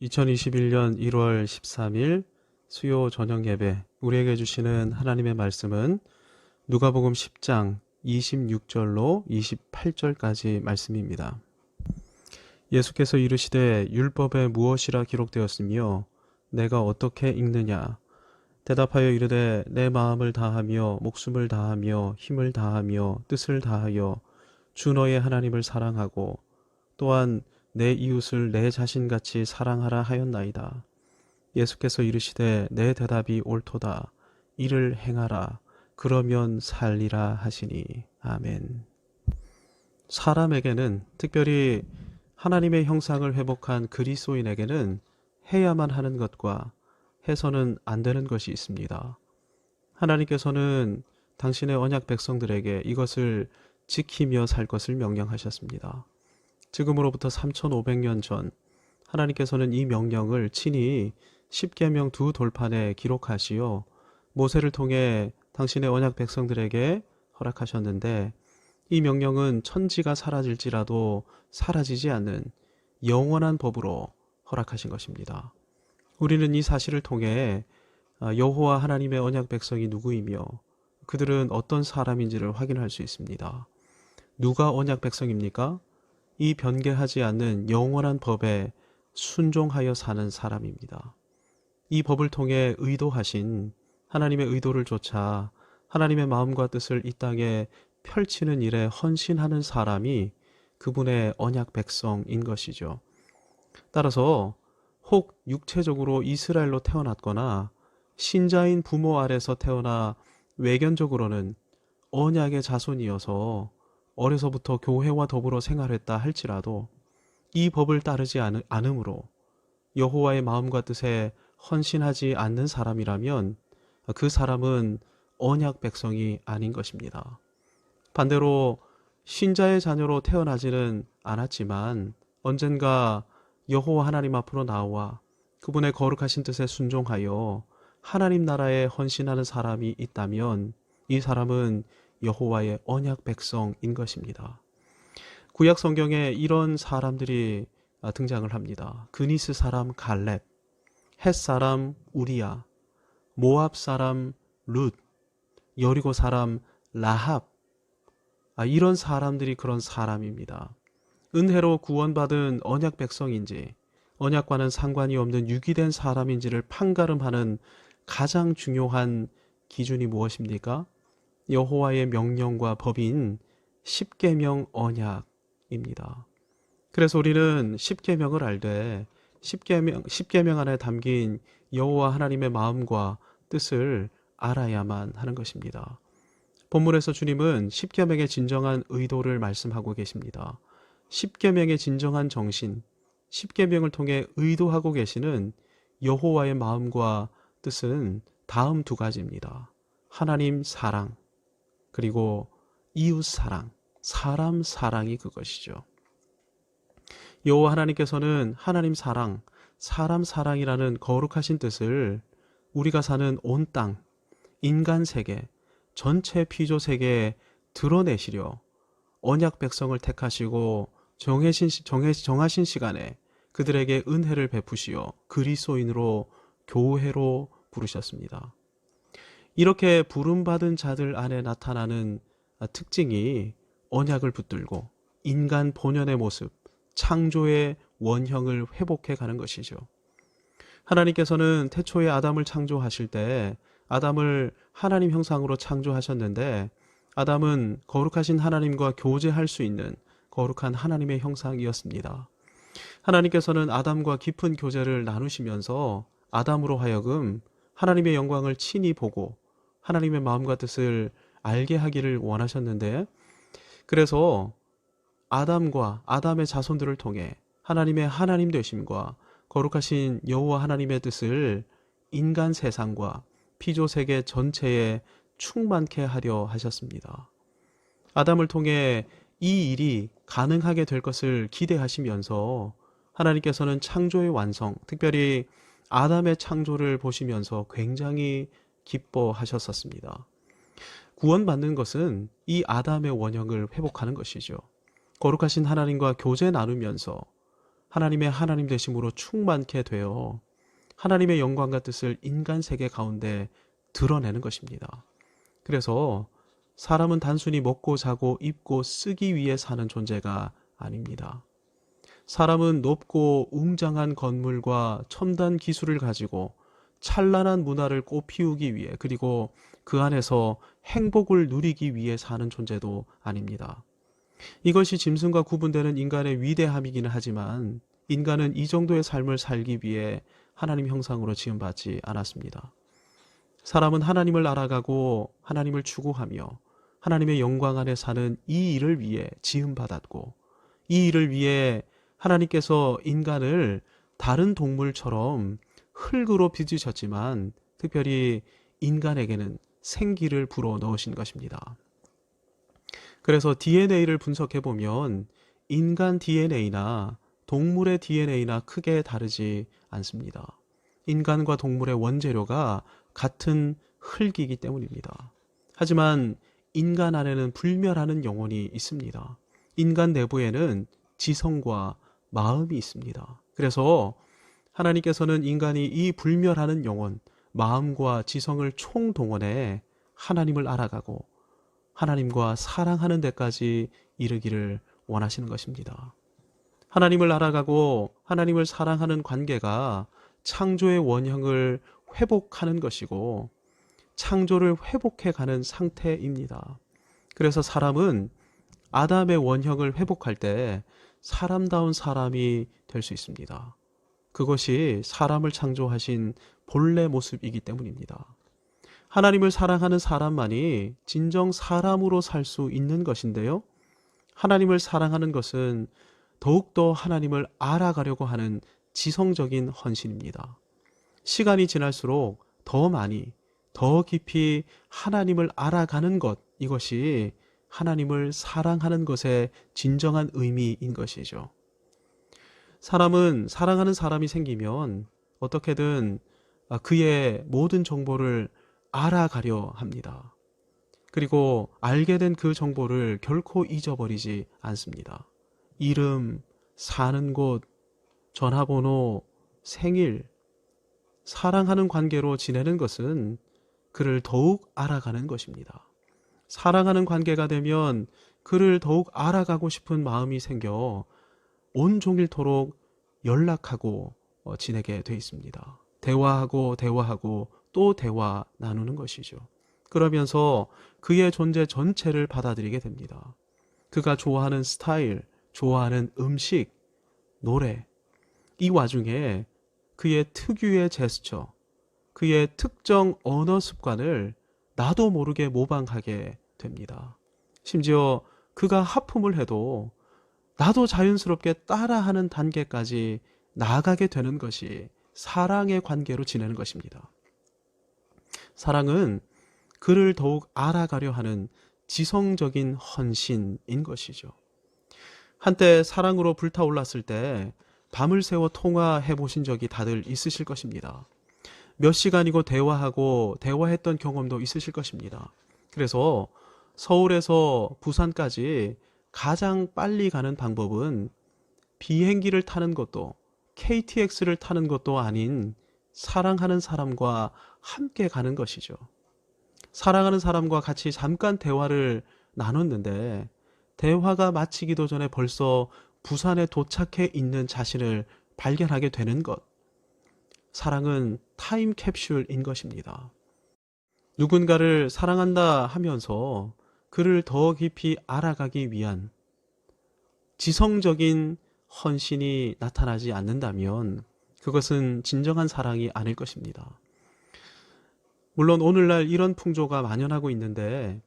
2021년 1월 13일 수요 저녁 예배, 우리에게 주시는 하나님의 말씀은 누가복음 10장 26절로 28절까지 말씀입니다. 예수께서 이르시되 율법에 무엇이라 기록되었으며 내가 어떻게 읽느냐? 대답하여 이르되 내 마음을 다하며 목숨을 다하며 힘을 다하며 뜻을 다하여 주 너의 하나님을 사랑하고 또한 내 이웃을 내 자신같이 사랑하라 하였나이다. 예수께서 이르시되 내 대답이 옳도다. 이를 행하라. 그러면 살리라 하시니. 아멘. 사람에게는, 특별히 하나님의 형상을 회복한 그리스도인에게는 해야만 하는 것과 해서는 안 되는 것이 있습니다. 하나님께서는 당신의 언약 백성들에게 이것을 지키며 살 것을 명령하셨습니다. 지금으로부터 3500년 전 하나님께서는 이 명령을 친히 십계명 두 돌판에 기록하시어 모세를 통해 당신의 언약 백성들에게 허락하셨는데, 이 명령은 천지가 사라질지라도 사라지지 않는 영원한 법으로 허락하신 것입니다. 우리는 이 사실을 통해 여호와 하나님의 언약 백성이 누구이며 그들은 어떤 사람인지를 확인할 수 있습니다. 누가 언약 백성입니까? 이 변개하지 않는 영원한 법에 순종하여 사는 사람입니다. 이 법을 통해 의도하신 하나님의 의도를 좇아 하나님의 마음과 뜻을 이 땅에 펼치는 일에 헌신하는 사람이 그분의 언약 백성인 것이죠. 따라서 혹 육체적으로 이스라엘로 태어났거나 신자인 부모 아래서 태어나 외견적으로는 언약의 자손이어서 어려서부터 교회와 더불어 생활했다 할지라도 이 법을 따르지 않으므로 여호와의 마음과 뜻에 헌신하지 않는 사람이라면 그 사람은 언약 백성이 아닌 것입니다. 반대로 신자의 자녀로 태어나지는 않았지만 언젠가 여호와 하나님 앞으로 나와 그분의 거룩하신 뜻에 순종하여 하나님 나라에 헌신하는 사람이 있다면 이 사람은 여호와의 언약 백성인 것입니다. 구약 성경에 이런 사람들이 등장을 합니다. 그니스 사람 갈렙, 헷 사람 우리야, 모압 사람 룻, 여리고 사람 라합, 이런 사람들이 그런 사람입니다. 은혜로 구원받은 언약 백성인지 언약과는 상관이 없는 유기된 사람인지를 판가름하는 가장 중요한 기준이 무엇입니까? 여호와의 명령과 법인 십계명 언약입니다. 그래서 우리는 십계명을 알되 십계명 안에 담긴 여호와 하나님의 마음과 뜻을 알아야만 하는 것입니다. 본문에서 주님은 십계명의 진정한 의도를 말씀하고 계십니다. 십계명의 진정한 정신, 십계명을 통해 의도하고 계시는 여호와의 마음과 뜻은 다음 두 가지입니다. 하나님 사랑, 그리고 이웃 사랑, 사람 사랑이 그것이죠. 여호와 하나님께서는 하나님 사랑, 사람 사랑이라는 거룩하신 뜻을 우리가 사는 온 땅, 인간 세계, 전체 피조 세계에 드러내시려 언약 백성을 택하시고 정하신 시간에 그들에게 은혜를 베푸시어 그리스도인으로 교회로 부르셨습니다. 이렇게 부름받은 자들 안에 나타나는 특징이 언약을 붙들고 인간 본연의 모습, 창조의 원형을 회복해 가는 것이죠. 하나님께서는 태초에 아담을 창조하실 때 아담을 하나님 형상으로 창조하셨는데, 아담은 거룩하신 하나님과 교제할 수 있는 거룩한 하나님의 형상이었습니다. 하나님께서는 아담과 깊은 교제를 나누시면서 아담으로 하여금 하나님의 영광을 친히 보고 하나님의 마음과 뜻을 알게 하기를 원하셨는데, 그래서 아담과 아담의 자손들을 통해 하나님의 하나님 되심과 거룩하신 여호와 하나님의 뜻을 인간 세상과 피조 세계 전체에 충만케 하려 하셨습니다. 아담을 통해 이 일이 가능하게 될 것을 기대하시면서 하나님께서는 창조의 완성, 특별히 아담의 창조를 보시면서 굉장히 기뻐하셨었습니다. 구원받는 것은 이 아담의 원형을 회복하는 것이죠. 거룩하신 하나님과 교제 나누면서 하나님의 하나님 되심으로 충만케 되어 하나님의 영광과 뜻을 인간 세계 가운데 드러내는 것입니다. 그래서 사람은 단순히 먹고 자고 입고 쓰기 위해 사는 존재가 아닙니다. 사람은 높고 웅장한 건물과 첨단 기술을 가지고 찬란한 문화를 꽃피우기 위해, 그리고 그 안에서 행복을 누리기 위해 사는 존재도 아닙니다. 이것이 짐승과 구분되는 인간의 위대함이기는 하지만 인간은 이 정도의 삶을 살기 위해 하나님 형상으로 지음받지 않았습니다. 사람은 하나님을 알아가고 하나님을 추구하며 하나님의 영광 안에 사는 이 일을 위해 지음받았고, 이 일을 위해 하나님께서 인간을 다른 동물처럼 흙으로 빚으셨지만 특별히 인간에게는 생기를 불어 넣으신 것입니다. 그래서 DNA를 분석해 보면 인간 DNA나 동물의 DNA나 크게 다르지 않습니다. 인간과 동물의 원재료가 같은 흙이기 때문입니다. 하지만 인간 안에는 불멸하는 영혼이 있습니다. 인간 내부에는 지성과 마음이 있습니다. 그래서 하나님께서는 인간이 이 불멸하는 영혼, 마음과 지성을 총동원해 하나님을 알아가고 하나님과 사랑하는 데까지 이르기를 원하시는 것입니다. 하나님을 알아가고 하나님을 사랑하는 관계가 창조의 원형을 회복하는 것이고 창조를 회복해가는 상태입니다. 그래서 사람은 아담의 원형을 회복할 때 사람다운 사람이 될 수 있습니다. 그것이 사람을 창조하신 본래 모습이기 때문입니다. 하나님을 사랑하는 사람만이 진정 사람으로 살 수 있는 것인데요. 하나님을 사랑하는 것은 더욱더 하나님을 알아가려고 하는 지성적인 헌신입니다. 시간이 지날수록 더 많이, 더 깊이 하나님을 알아가는 것, 이것이 하나님을 사랑하는 것의 진정한 의미인 것이죠. 사람은 사랑하는 사람이 생기면 어떻게든 그의 모든 정보를 알아가려 합니다. 그리고 알게 된 그 정보를 결코 잊어버리지 않습니다. 이름, 사는 곳, 전화번호, 생일, 사랑하는 관계로 지내는 것은 그를 더욱 알아가는 것입니다. 사랑하는 관계가 되면 그를 더욱 알아가고 싶은 마음이 생겨 온종일토록 연락하고 지내게 돼 있습니다. 대화하고 또 대화 나누는 것이죠. 그러면서 그의 존재 전체를 받아들이게 됩니다. 그가 좋아하는 스타일, 좋아하는 음식, 노래, 이 와중에 그의 특유의 제스처, 그의 특정 언어 습관을 나도 모르게 모방하게 됩니다. 심지어 그가 하품을 해도 나도 자연스럽게 따라하는 단계까지 나아가게 되는 것이 사랑의 관계로 지내는 것입니다. 사랑은 그를 더욱 알아가려 하는 지성적인 헌신인 것이죠. 한때 사랑으로 불타올랐을 때 밤을 새워 통화해 보신 적이 다들 있으실 것입니다. 몇 시간이고 대화했던 경험도 있으실 것입니다. 그래서 서울에서 부산까지 가장 빨리 가는 방법은 비행기를 타는 것도 KTX를 타는 것도 아닌 사랑하는 사람과 함께 가는 것이죠. 사랑하는 사람과 같이 잠깐 대화를 나눴는데 대화가 마치기도 전에 벌써 부산에 도착해 있는 자신을 발견하게 되는 것. 사랑은 타임캡슐인 것입니다. 누군가를 사랑한다 하면서 그를 더 깊이 알아가기 위한 지성적인 헌신이 나타나지 않는다면 그것은 진정한 사랑이 아닐 것입니다. 물론 오늘날 이런 풍조가 만연하고 있는데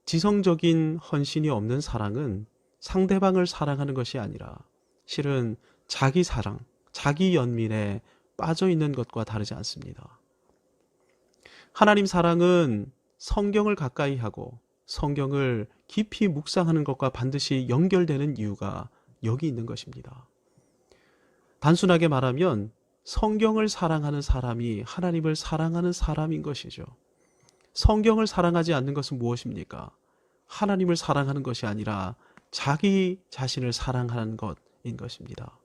지성적인 헌신이 없는 사랑은 상대방을 사랑하는 것이 아니라 실은 자기 사랑, 자기 연민에 빠져 있는 것과 다르지 않습니다. 하나님 사랑은 성경을 가까이 하고 성경을 깊이 묵상하는 것과 반드시 연결되는 이유가 여기 있는 것입니다. 단순하게 말하면 성경을 사랑하는 사람이 하나님을 사랑하는 사람인 것이죠. 성경을 사랑하지 않는 것은 무엇입니까? 하나님을 사랑하는 것이 아니라 자기 자신을 사랑하는 것인 것입니다.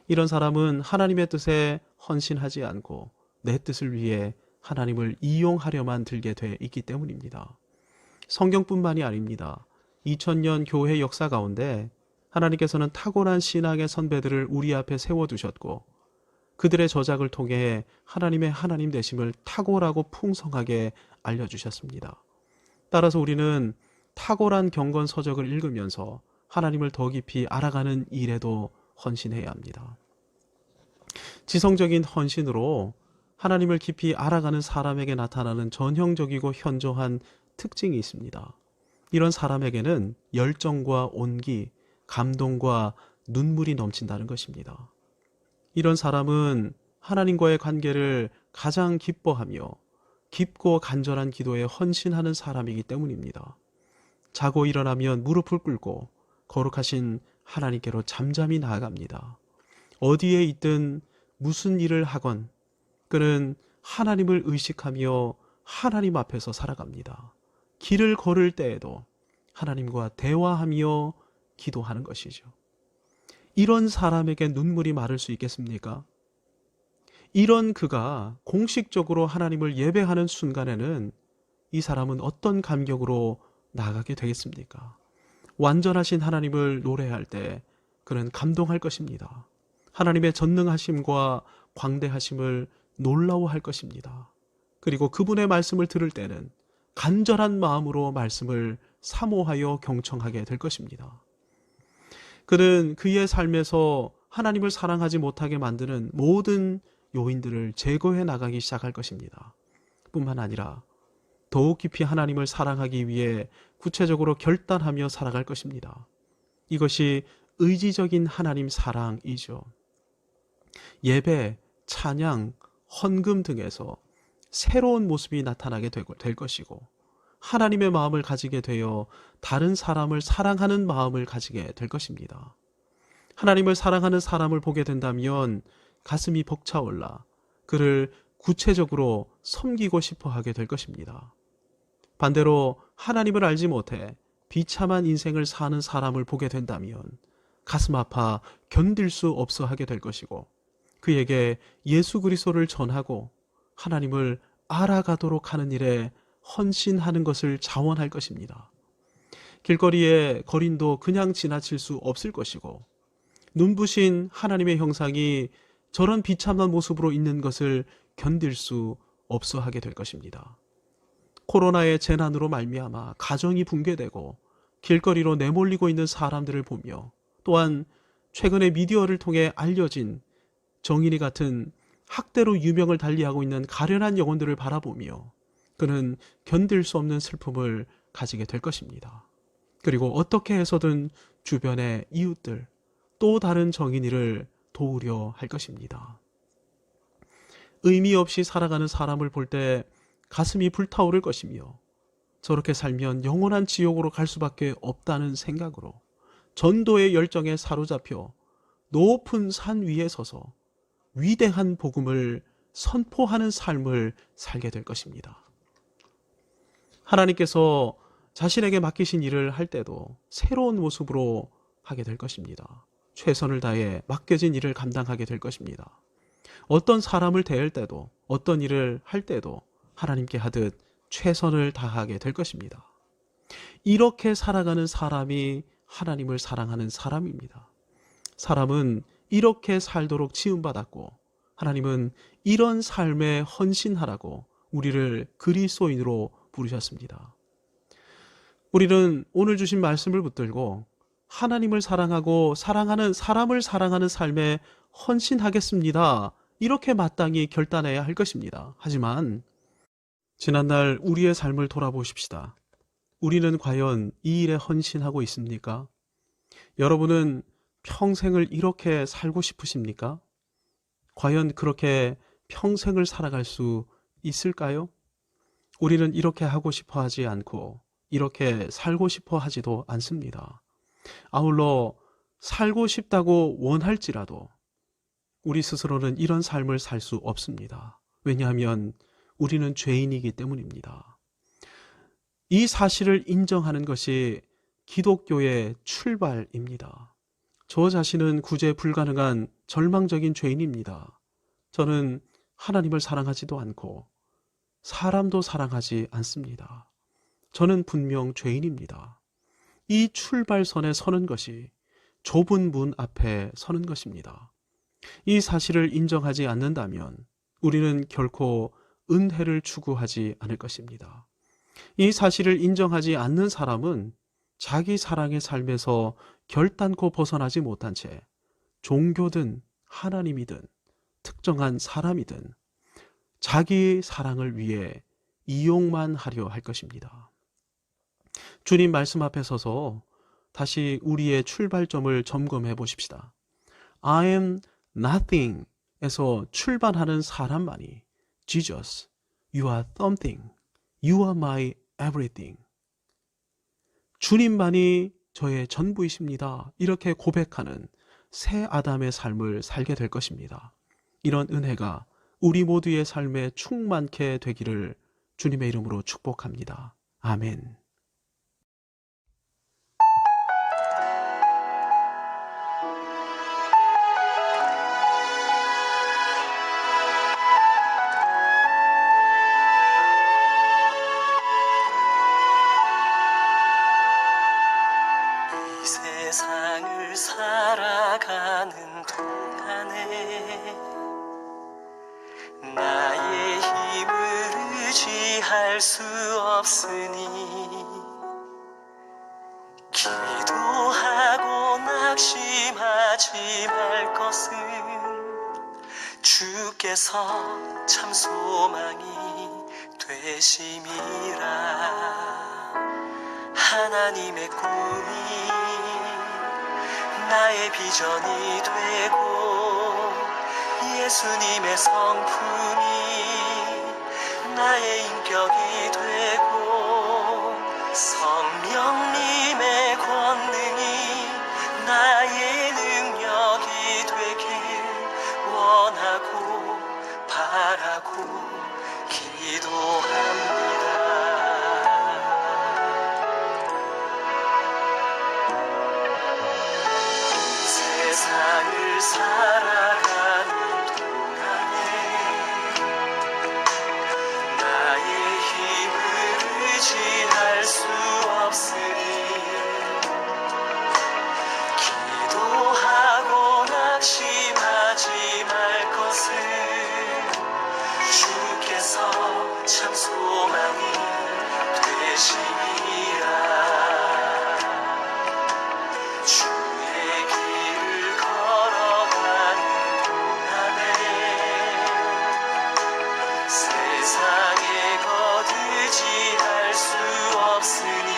이런 사람은 하나님의 뜻에 헌신하지 않고 내 뜻을 위해 하나님을 이용하려만 들게 돼 있기 때문입니다. 성경뿐만이 아닙니다. 2000년 교회 역사 가운데 하나님께서는 탁월한 신앙의 선배들을 우리 앞에 세워두셨고 그들의 저작을 통해 하나님의 하나님 되심을 탁월하고 풍성하게 알려주셨습니다. 따라서 우리는 탁월한 경건 서적을 읽으면서 하나님을 더 깊이 알아가는 일에도 헌신해야 합니다. 지성적인 헌신으로 하나님을 깊이 알아가는 사람에게 나타나는 전형적이고 현저한 특징이 있습니다. 이런 사람에게는 열정과 온기, 감동과 눈물이 넘친다는 것입니다. 이런 사람은 하나님과의 관계를 가장 기뻐하며 깊고 간절한 기도에 헌신하는 사람이기 때문입니다. 자고 일어나면 무릎을 꿇고 거룩하신 하나님께로 잠잠히 나아갑니다. 어디에 있든 무슨 일을 하건 그는 하나님을 의식하며 하나님 앞에서 살아갑니다. 길을 걸을 때에도 하나님과 대화하며 기도하는 것이죠. 이런 사람에게 눈물이 마를 수 있겠습니까? 이런 그가 공식적으로 하나님을 예배하는 순간에는 이 사람은 어떤 감격으로 나아가게 되겠습니까? 완전하신 하나님을 노래할 때 그는 감동할 것입니다. 하나님의 전능하심과 광대하심을 놀라워할 것입니다. 그리고 그분의 말씀을 들을 때는 간절한 마음으로 말씀을 사모하여 경청하게 될 것입니다. 그는 그의 삶에서 하나님을 사랑하지 못하게 만드는 모든 요인들을 제거해 나가기 시작할 것입니다. 뿐만 아니라 더욱 깊이 하나님을 사랑하기 위해 구체적으로 결단하며 살아갈 것입니다. 이것이 의지적인 하나님 사랑이죠. 예배, 찬양, 헌금 등에서 새로운 모습이 나타나게 될 것이고 하나님의 마음을 가지게 되어 다른 사람을 사랑하는 마음을 가지게 될 것입니다. 하나님을 사랑하는 사람을 보게 된다면 가슴이 벅차올라 그를 구체적으로 섬기고 싶어 하게 될 것입니다. 반대로 하나님을 알지 못해 비참한 인생을 사는 사람을 보게 된다면 가슴 아파 견딜 수 없어 하게 될 것이고 그에게 예수 그리스도를 전하고 하나님을 알아가도록 하는 일에 헌신하는 것을 자원할 것입니다. 길거리에 거린도 그냥 지나칠 수 없을 것이고 눈부신 하나님의 형상이 저런 비참한 모습으로 있는 것을 견딜 수 없어 하게 될 것입니다. 코로나의 재난으로 말미암아 가정이 붕괴되고 길거리로 내몰리고 있는 사람들을 보며 또한 최근에 미디어를 통해 알려진 정인이 같은 학대로 유명을 달리하고 있는 가련한 영혼들을 바라보며 그는 견딜 수 없는 슬픔을 가지게 될 것입니다. 그리고 어떻게 해서든 주변의 이웃들 또 다른 정인이를 도우려 할 것입니다. 의미 없이 살아가는 사람을 볼 때 가슴이 불타오를 것이며 저렇게 살면 영원한 지옥으로 갈 수밖에 없다는 생각으로 전도의 열정에 사로잡혀 높은 산 위에 서서 위대한 복음을 선포하는 삶을 살게 될 것입니다. 하나님께서 자신에게 맡기신 일을 할 때도 새로운 모습으로 하게 될 것입니다. 최선을 다해 맡겨진 일을 감당하게 될 것입니다. 어떤 사람을 대할 때도 어떤 일을 할 때도 하나님께 하듯 최선을 다하게 될 것입니다. 이렇게 살아가는 사람이 하나님을 사랑하는 사람입니다. 사람은 이렇게 살도록 지음받았고 하나님은 이런 삶에 헌신하라고 우리를 그리스도인으로 부르셨습니다. 우리는 오늘 주신 말씀을 붙들고 하나님을 사랑하고 사랑하는 사람을 사랑하는 삶에 헌신하겠습니다. 이렇게 마땅히 결단해야 할 것입니다. 하지만 지난날 우리의 삶을 돌아보십시다. 우리는 과연 이 일에 헌신하고 있습니까? 여러분은 평생을 이렇게 살고 싶으십니까? 과연 그렇게 평생을 살아갈 수 있을까요? 우리는 이렇게 하고 싶어 하지 않고 이렇게 살고 싶어 하지도 않습니다. 아울러 살고 싶다고 원할지라도 우리 스스로는 이런 삶을 살 수 없습니다. 왜냐하면 우리는 죄인이기 때문입니다. 이 사실을 인정하는 것이 기독교의 출발입니다. 저 자신은 구제 불가능한 절망적인 죄인입니다. 저는 하나님을 사랑하지도 않고 사람도 사랑하지 않습니다. 저는 분명 죄인입니다. 이 출발선에 서는 것이 좁은 문 앞에 서는 것입니다. 이 사실을 인정하지 않는다면 우리는 결코 은혜를 추구하지 않을 것입니다. 이 사실을 인정하지 않는 사람은 자기 사랑의 삶에서 결단코 벗어나지 못한 채 종교든 하나님이든 특정한 사람이든 자기 사랑을 위해 이용만 하려 할 것입니다. 주님 말씀 앞에 서서 다시 우리의 출발점을 점검해 보십시다. I am nothing 에서 출발하는 사람만이 Jesus, you are something, you are my everything. 주님만이 저의 전부이십니다. 이렇게 고백하는 새 아담의 삶을 살게 될 것입니다. 이런 은혜가 우리 모두의 삶에 충만케 되기를 주님의 이름으로 축복합니다. 아멘. 이 세상을 살아가는 동안에 나의 힘을 의지할 수 없으니 기도하고 낙심하지 말 것은 주께서 참 소망이 되심이라. 하나님의 꿈이 나의 비전이 되고 예수님의 성품이 나의 인격이 되고 성령님의 권능이 나의 능력이 되길 원하고 바라고 기도합니다. 세상을 살아가는 동안에 나의 힘을 의지할 수 없으니 기도하고 낙심하지 말 것을 주께서 참 소망이 되심이라. 주의 길을 걸어가는 동안에 세상에 거두지할 수 없으니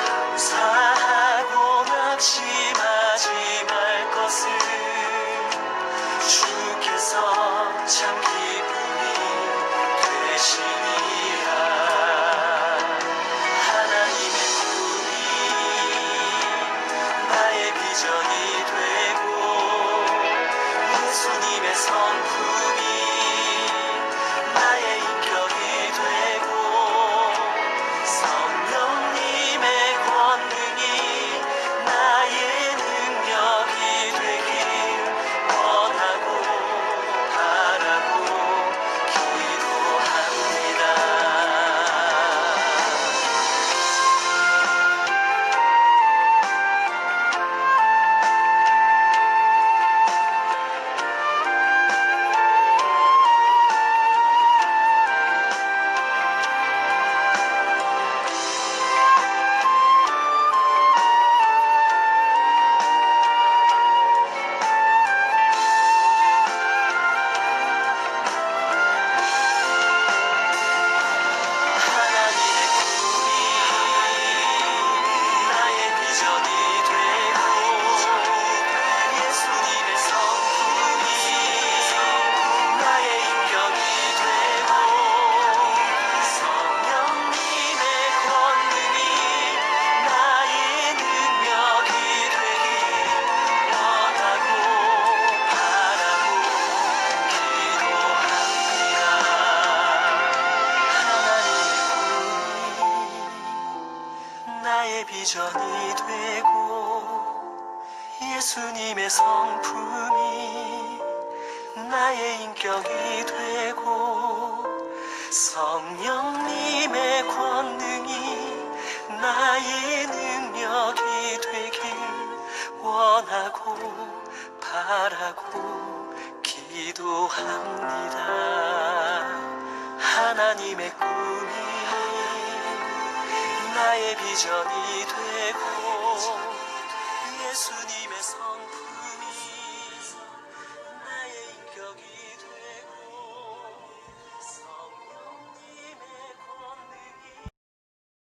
감사하고 낙심하지 말 것을 주께서 참 기쁨이 되시니라. 하나님의 꿈이 나의 비전이 되고 예수님의 성품이 나의 인격이 되고 성령님의 권능이 나의 능력이 되길 원하고 바라고 기도합니다. 성품이 나의 인격이 되고 성령님의 권능이 나의 능력이 되길 원하고 바라고 기도합니다. 하나님의 꿈이 나의 비전이 되고 예수님의 성